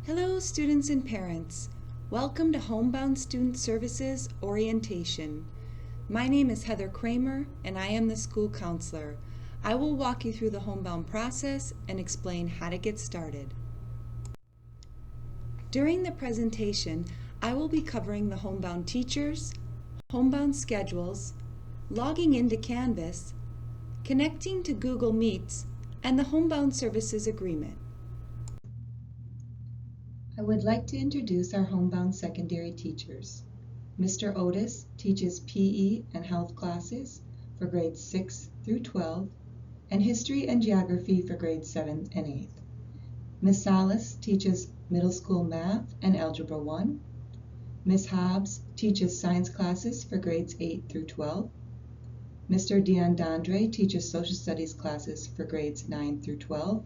Hello, students and parents. Welcome to Homebound Student Services Orientation. My name is Heather Kramer, and I am the school counselor. I will walk you through the Homebound process and explain how to get started. During the presentation, I will be covering the Homebound teachers, Homebound schedules, logging into Canvas, connecting to Google Meets, and the Homebound Services Agreement. I would like to introduce our Homebound secondary teachers. Mr. Otis teaches PE and health classes for grades 6 through 12 and history and geography for grades 7 and 8. Ms. Salas teaches middle school math and algebra 1. Ms. Hobbs teaches science classes for grades 8 through 12. Mr. D'Andre teaches social studies classes for grades 9 through 12.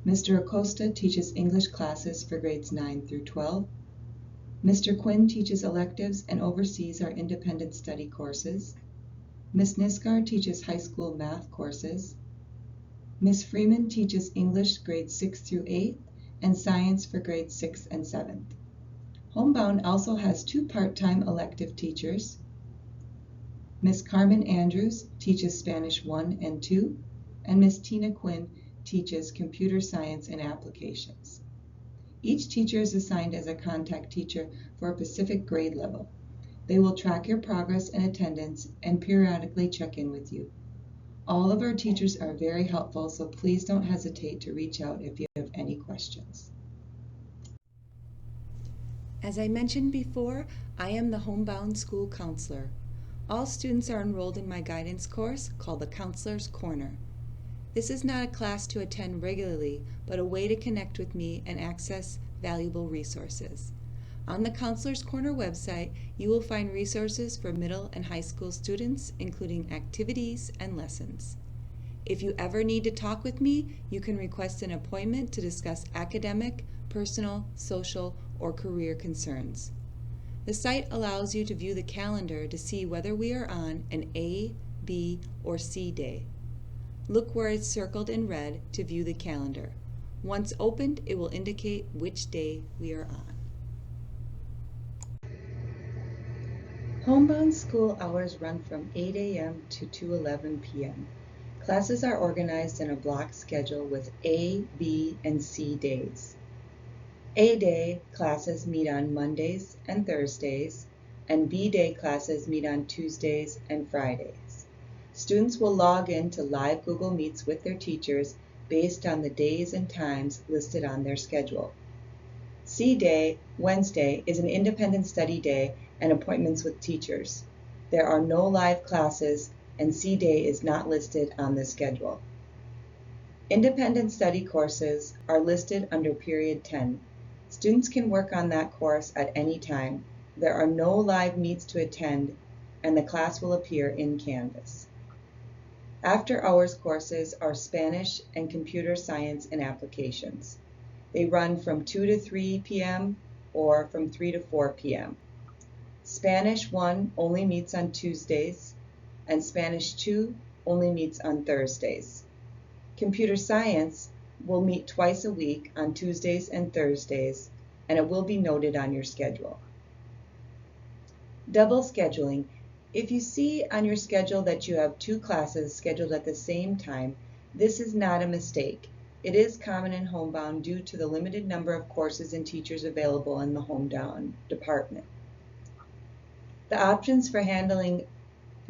Mr. Acosta teaches English classes for grades 9 through 12. Mr. Quinn teaches electives and oversees our independent study courses. Ms. Niskar teaches high school math courses. Ms. Freeman teaches English grades 6 through 8 and science for grades 6 and 7. Homebound also has 2 part-time elective teachers. Ms. Carmen Andrews teaches Spanish 1 and 2, and Ms. Tina Quinn teaches computer science and applications. Each teacher is assigned as a contact teacher for a specific grade level. They will track your progress and attendance and periodically check in with you. All of our teachers are very helpful, so please don't hesitate to reach out if you have any questions. As I mentioned before, I am the Homebound School Counselor. All students are enrolled in my guidance course called the Counselor's Corner. This is not a class to attend regularly, but a way to connect with me and access valuable resources. On the Counselor's Corner website, you will find resources for middle and high school students, including activities and lessons. If you ever need to talk with me, you can request an appointment to discuss academic, personal, social, or career concerns. The site allows you to view the calendar to see whether we are on an A, B, or C day. Look where it's circled in red to view the calendar. Once opened, it will indicate which day we are on. Homebound school hours run from 8 a.m. to 2:11 p.m. Classes are organized in a block schedule with A, B, and C days. A day classes meet on Mondays and Thursdays, and B day classes meet on Tuesdays and Fridays. Students will log in to live Google Meets with their teachers based on the days and times listed on their schedule. C Day, Wednesday, is an independent study day and appointments with teachers. There are no live classes, and C Day is not listed on the schedule. Independent study courses are listed under Period 10. Students can work on that course at any time. There are no live meets to attend, and the class will appear in Canvas. After-hours courses are Spanish and computer science and applications. They run from 2 to 3 p.m. or from 3 to 4 p.m. Spanish 1 only meets on Tuesdays, and Spanish 2 only meets on Thursdays. Computer science will meet twice a week on Tuesdays and Thursdays, and it will be noted on your schedule. Double scheduling. If you see on your schedule that you have 2 classes scheduled at the same time, this is not a mistake. It is common in Homebound due to the limited number of courses and teachers available in the Homebound department. The options for handling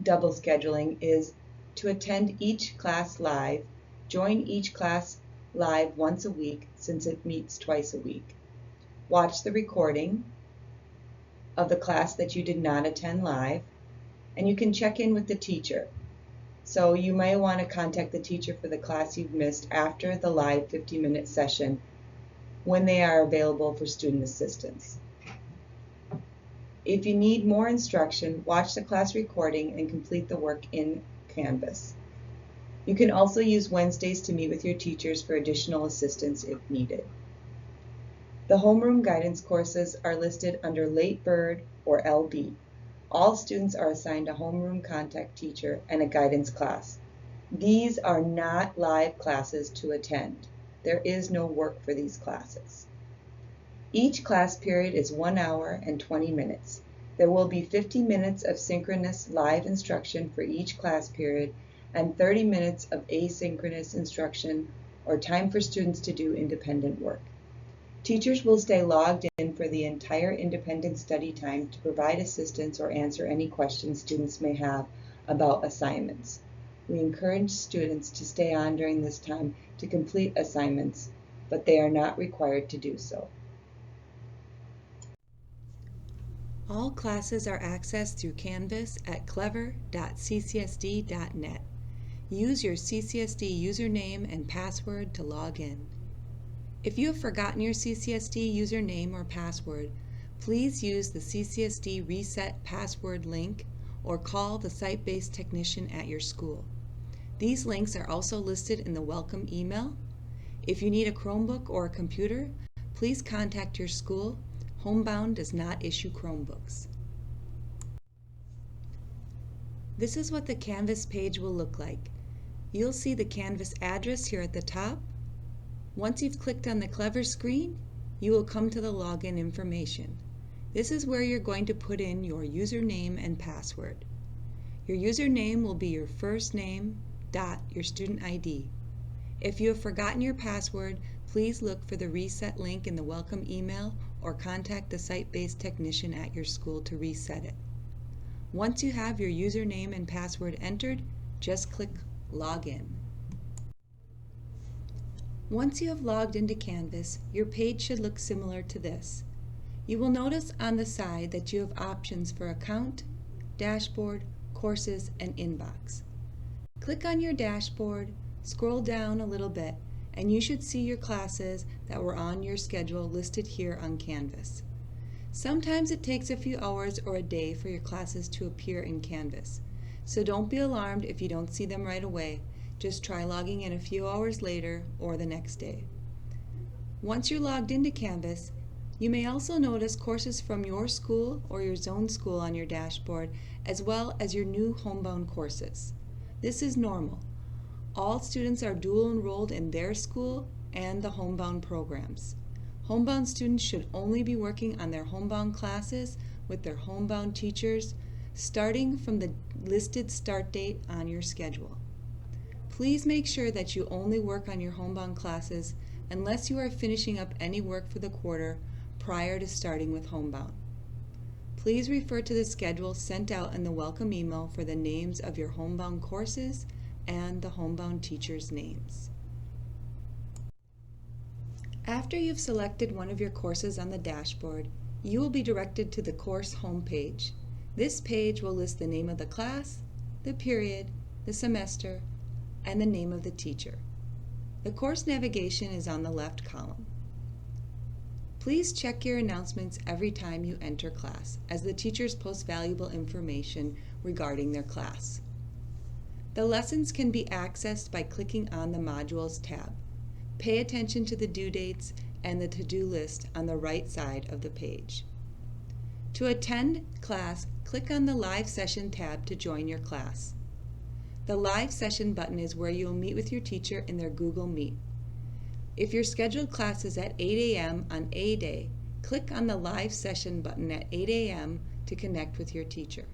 double scheduling is to attend each class live, join each class live once a week since it meets twice a week, watch the recording of the class that you did not attend live, and you can check in with the teacher. So you may want to contact the teacher for the class you've missed after the live 50-minute session when they are available for student assistance. If you need more instruction, watch the class recording and complete the work in Canvas. You can also use Wednesdays to meet with your teachers for additional assistance if needed. The homeroom guidance courses are listed under Late Bird or LB. All students are assigned a homeroom contact teacher and a guidance class. These are not live classes to attend. There is no work for these classes. Each class period is 1 hour and 20 minutes. There will be 50 minutes of synchronous live instruction for each class period and 30 minutes of asynchronous instruction or time for students to do independent work. Teachers will stay logged in for the entire independent study time to provide assistance or answer any questions students may have about assignments. We encourage students to stay on during this time to complete assignments, but they are not required to do so. All classes are accessed through Canvas at clever.ccsd.net. Use your CCSD username and password to log in. If you have forgotten your CCSD username or password, please use the CCSD Reset Password link or call the site-based technician at your school. These links are also listed in the welcome email. If you need a Chromebook or a computer, please contact your school. Homebound does not issue Chromebooks. This is what the Canvas page will look like. You'll see the Canvas address here at the top. Once you've clicked on the Clever screen, you will come to the login information. This is where you're going to put in your username and password. Your username will be your first name dot your student ID. If you have forgotten your password, please look for the reset link in the welcome email or contact the site-based technician at your school to reset it. Once you have your username and password entered, just click Login. Once you have logged into Canvas, your page should look similar to this. You will notice on the side that you have options for Account, Dashboard, Courses, and Inbox. Click on your dashboard, scroll down a little bit, and you should see your classes that were on your schedule listed here on Canvas. Sometimes it takes a few hours or a day for your classes to appear in Canvas, so don't be alarmed if you don't see them right away. Just try logging in a few hours later or the next day. Once you're logged into Canvas, you may also notice courses from your school or your zone school on your dashboard, as well as your new Homebound courses. This is normal. All students are dual enrolled in their school and the Homebound programs. Homebound students should only be working on their Homebound classes with their Homebound teachers, starting from the listed start date on your schedule. Please make sure that you only work on your Homebound classes unless you are finishing up any work for the quarter prior to starting with Homebound. Please refer to the schedule sent out in the welcome email for the names of your Homebound courses and the Homebound teachers' names. After you've selected one of your courses on the dashboard, you will be directed to the course homepage. This page will list the name of the class, the period, the semester, and the name of the teacher. The course navigation is on the left column. Please check your announcements every time you enter class, as the teachers post valuable information regarding their class. The lessons can be accessed by clicking on the Modules tab. Pay attention to the due dates and the to-do list on the right side of the page. To attend class, click on the Live Session tab to join your class. The Live Session button is where you will meet with your teacher in their Google Meet. If your scheduled class is at 8 a.m. on a day, click on the Live Session button at 8 a.m. to connect with your teacher.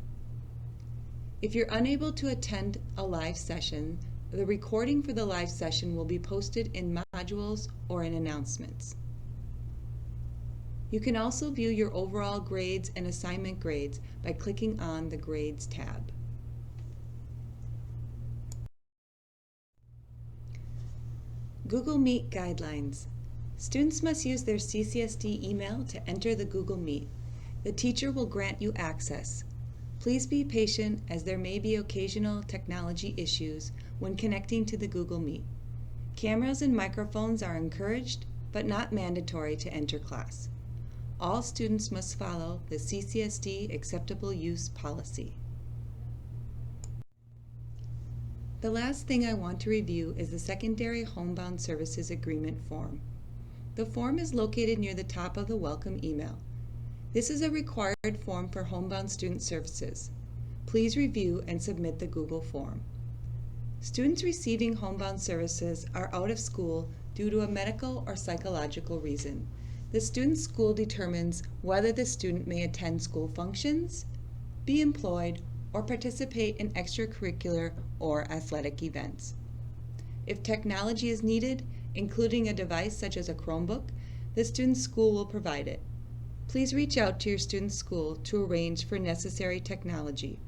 If you're unable to attend a live session, the recording for the live session will be posted in Modules or in Announcements. You can also view your overall grades and assignment grades by clicking on the Grades tab. Google Meet Guidelines. Students must use their CCSD email to enter the Google Meet. The teacher will grant you access. Please be patient, as there may be occasional technology issues when connecting to the Google Meet. Cameras and microphones are encouraged, but not mandatory to enter class. All students must follow the CCSD Acceptable Use Policy. The last thing I want to review is the Secondary Homebound Services Agreement form. The form is located near the top of the welcome email. This is a required form for Homebound student services. Please review and submit the Google form. Students receiving Homebound services are out of school due to a medical or psychological reason. The student's school determines whether the student may attend school functions, be employed, or participate in extracurricular or athletic events. If technology is needed, including a device such as a Chromebook, the student's school will provide it. Please reach out to your student's school to arrange for necessary technology.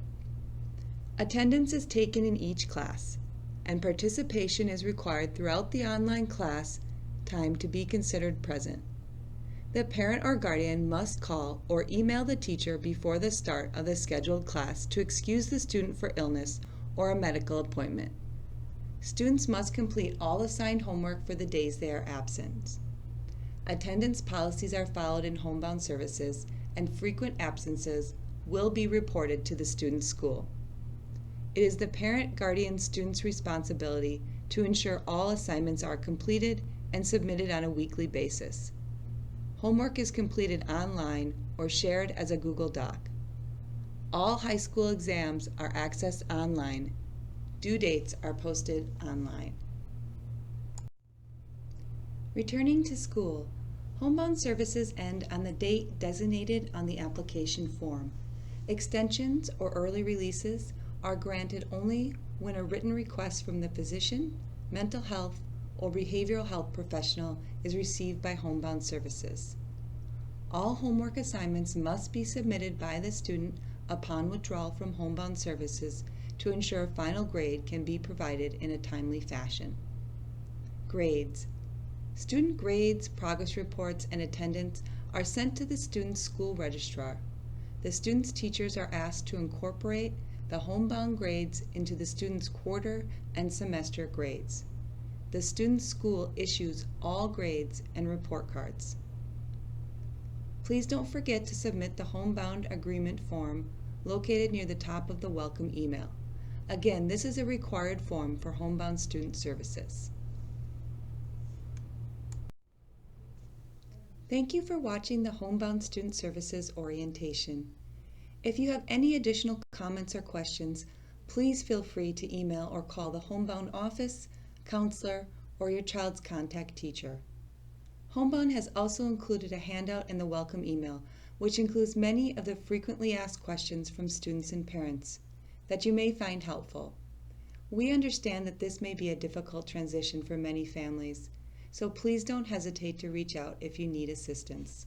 Attendance is taken in each class, and participation is required throughout the online class time to be considered present. The parent or guardian must call or email the teacher before the start of the scheduled class to excuse the student for illness or a medical appointment. Students must complete all assigned homework for the days they are absent. Attendance policies are followed in Homebound services, and frequent absences will be reported to the student's school. It is the parent, guardian, student's responsibility to ensure all assignments are completed and submitted on a weekly basis. Homework is completed online or shared as a Google Doc. All high school exams are accessed online. Due dates are posted online. Returning to school, Homebound services end on the date designated on the application form. Extensions or early releases are granted only when a written request from the physician, mental health, or behavioral health professional is received by Homebound services. All homework assignments must be submitted by the student upon withdrawal from Homebound services to ensure a final grade can be provided in a timely fashion. Grades. Student grades, progress reports, and attendance are sent to the student's school registrar. The student's teachers are asked to incorporate the Homebound grades into the student's quarter and semester grades. The student's school issues all grades and report cards. Please don't forget to submit the Homebound agreement form located near the top of the welcome email. Again, this is a required form for Homebound student services. Thank you for watching the Homebound Student Services orientation. If you have any additional comments or questions, please feel free to email or call the Homebound office, counselor, or your child's contact teacher. Homebound has also included a handout in the welcome email, which includes many of the frequently asked questions from students and parents that you may find helpful. We understand that this may be a difficult transition for many families, so please don't hesitate to reach out if you need assistance.